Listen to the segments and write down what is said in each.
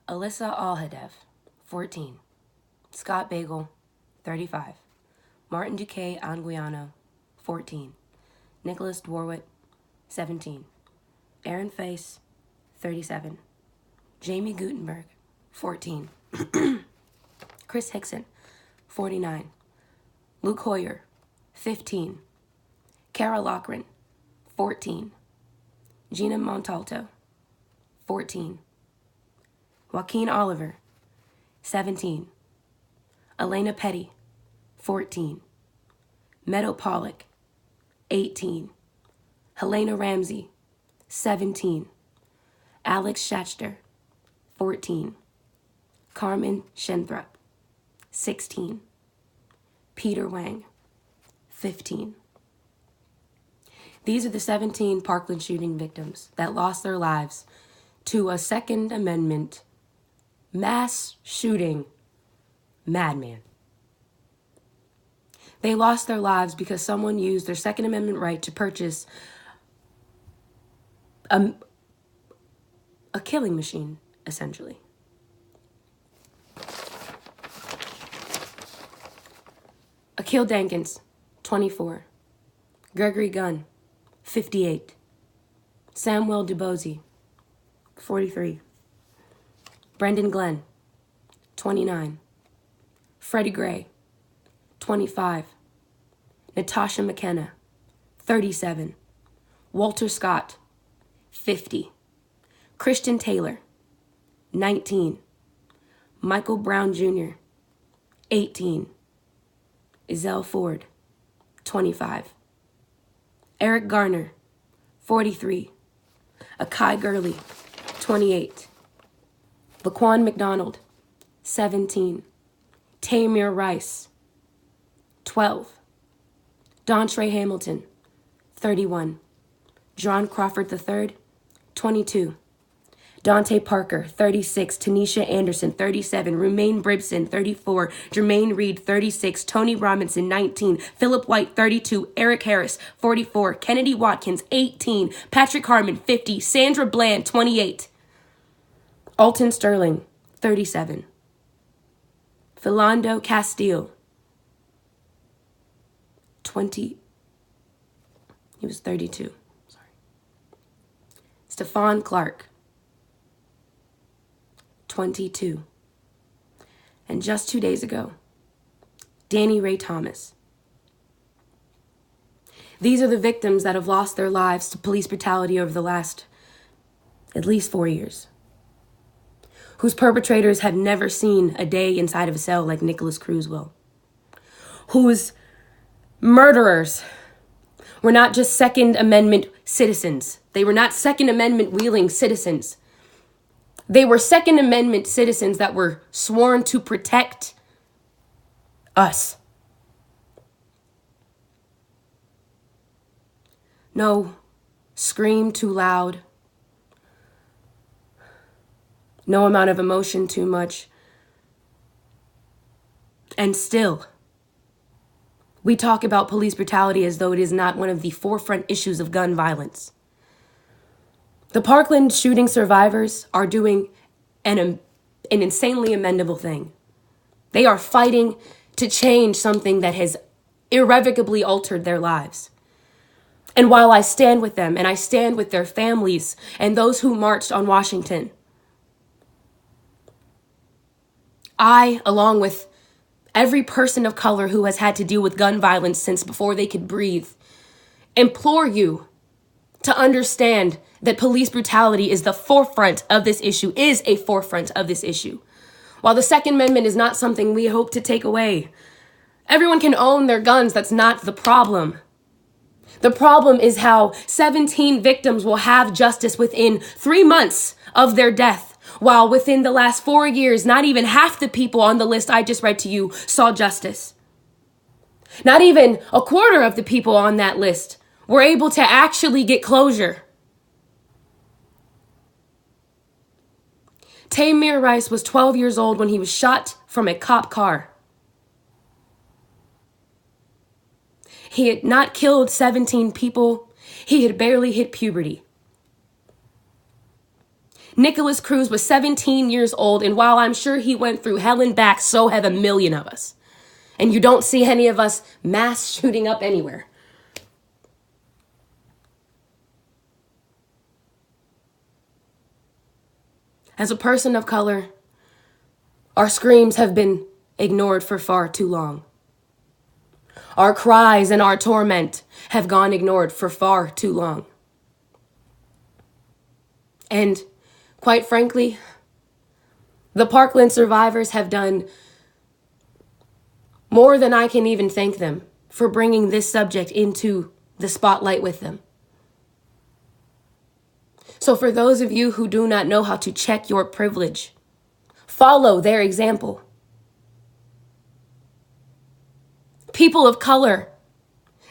Alyssa Alhadev, 14. Scott Bagel, 35. Martin Duque Anguiano, 14. Nicholas Dwarwitt, 17. Aaron Face, 37. Jamie Gutenberg, 14. Chris Hickson, 49. Luke Hoyer, 15. Kara Loughran, 14. Gina Montalto, 14. Joaquin Oliver, 17. Elena Petty, 14. Meadow Pollock, 18. Helena Ramsey, 17. Alex Schachter, 14. Carmen Schenthrop, 16. Peter Wang, 15. These are the 17 Parkland shooting victims that lost their lives to a Second Amendment mass shooting madman. They lost their lives because someone used their Second Amendment right to purchase a killing machine, essentially. Akil Dankins, 24. Gregory Gunn, 58. Samuel DuBose, 43. Brendan Glenn, 29. Freddie Gray, 25. Natasha McKenna, 37. Walter Scott, 50. Christian Taylor, 19. Michael Brown Jr., 18. Ezell Ford, 25. Eric Garner, 43. Akai Gurley, 28. Laquan McDonald, 17. Tamir Rice, 12. Dontre Hamilton, 31. John Crawford III, 22. Dante Parker, 36. Tanisha Anderson, 37. Rumaine Bribson, 34. Jermaine Reed, 36. Tony Robinson, 19. Philip White, 32. Eric Harris, 44. Kennedy Watkins, 18. Patrick Harmon, 50. Sandra Bland, 28. Alton Sterling, 37. Philando Castile, 20. He was 32. Sorry. Stephon Clark, 22. And just 2 days ago, Danny Ray Thomas. These are the victims that have lost their lives to police brutality over the last at least 4 years, whose perpetrators have never seen a day inside of a cell like Nicholas Cruz will, whose murderers were not just Second Amendment citizens. They were not Second Amendment wielding citizens. They were Second Amendment citizens that were sworn to protect us. No scream too loud. No amount of emotion too much. And still, we talk about police brutality as though it is not one of the forefront issues of gun violence. The Parkland shooting survivors are doing an insanely amendable thing. They are fighting to change something that has irrevocably altered their lives. And while I stand with them and I stand with their families and those who marched on Washington, I, along with every person of color who has had to deal with gun violence since before they could breathe, implore you to understand that police brutality is the forefront of this issue, is a forefront of this issue. While the Second Amendment is not something we hope to take away, everyone can own their guns. That's not the problem. The problem is how 17 victims will have justice within 3 months of their death, while within the last 4 years, not even half the people on the list I just read to you saw justice. Not even a quarter of the people on that list were able to actually get closure. Tamir Rice was 12 years old when he was shot from a cop car. He had not killed 17 people. He had barely hit puberty. Nicholas Cruz was 17 years old, and while I'm sure he went through hell and back, so have a million of us. And you don't see any of us mass shooting up anywhere. As a person of color, our screams have been ignored for far too long. Our cries and our torment have gone ignored for far too long. And quite frankly, the Parkland survivors have done more than I can even thank them for bringing this subject into the spotlight with them. So for those of you who do not know how to check your privilege, follow their example. People of color,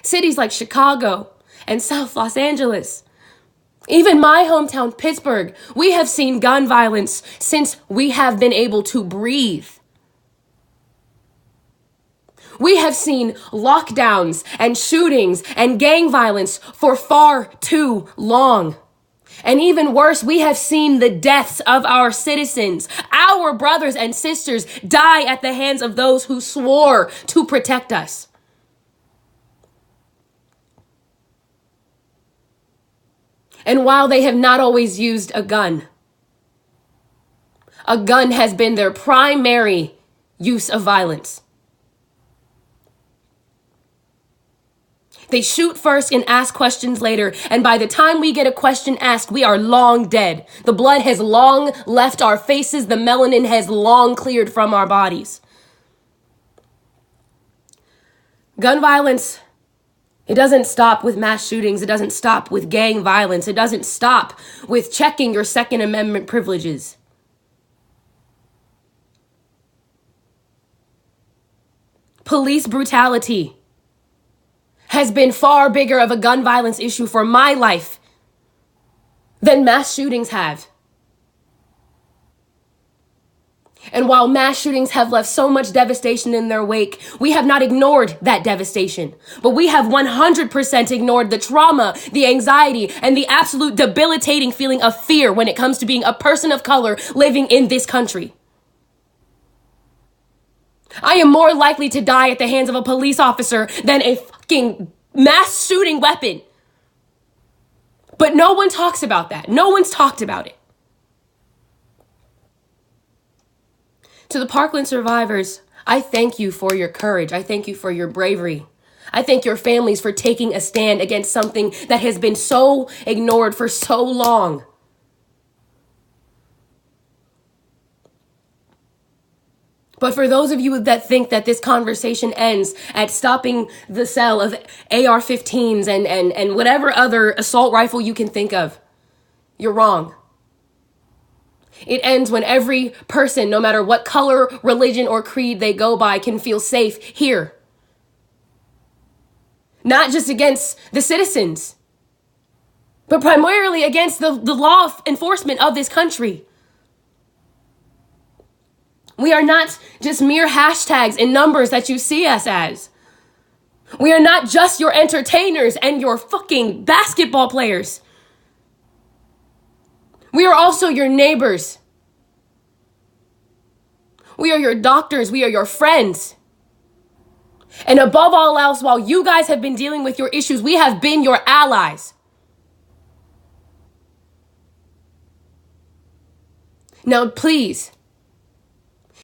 cities like Chicago and South Los Angeles, even my hometown, Pittsburgh, we have seen gun violence since we have been able to breathe. We have seen lockdowns and shootings and gang violence for far too long. And even worse, we have seen the deaths of our citizens, our brothers and sisters, die at the hands of those who swore to protect us. And while they have not always used a gun has been their primary use of violence. They shoot first and ask questions later, and by the time we get a question asked, we are long dead. The blood has long left our faces, the melanin has long cleared from our bodies. Gun violence, it doesn't stop with mass shootings, it doesn't stop with gang violence, it doesn't stop with checking your Second Amendment privileges. Police brutality has been far bigger of a gun violence issue for my life than mass shootings have. And while mass shootings have left so much devastation in their wake, we have not ignored that devastation, but we have 100% ignored the trauma, the anxiety, and the absolute debilitating feeling of fear when it comes to being a person of color living in this country. I am more likely to die at the hands of a police officer than a fucking mass shooting weapon. But no one talks about that. No one's talked about it. To the Parkland survivors, I thank you for your courage. I thank you for your bravery. I thank your families for taking a stand against something that has been so ignored for so long. But for those of you that think that this conversation ends at stopping the sale of AR-15s and whatever other assault rifle you can think of, you're wrong. It ends when every person, no matter what color, religion, or creed they go by, can feel safe here. Not just against the citizens, but primarily against the law enforcement of this country. We are not just mere hashtags and numbers that you see us as. We are not just your entertainers and your fucking basketball players. We are also your neighbors. We are your doctors. We are your friends. And above all else, while you guys have been dealing with your issues, we have been your allies. Now, please,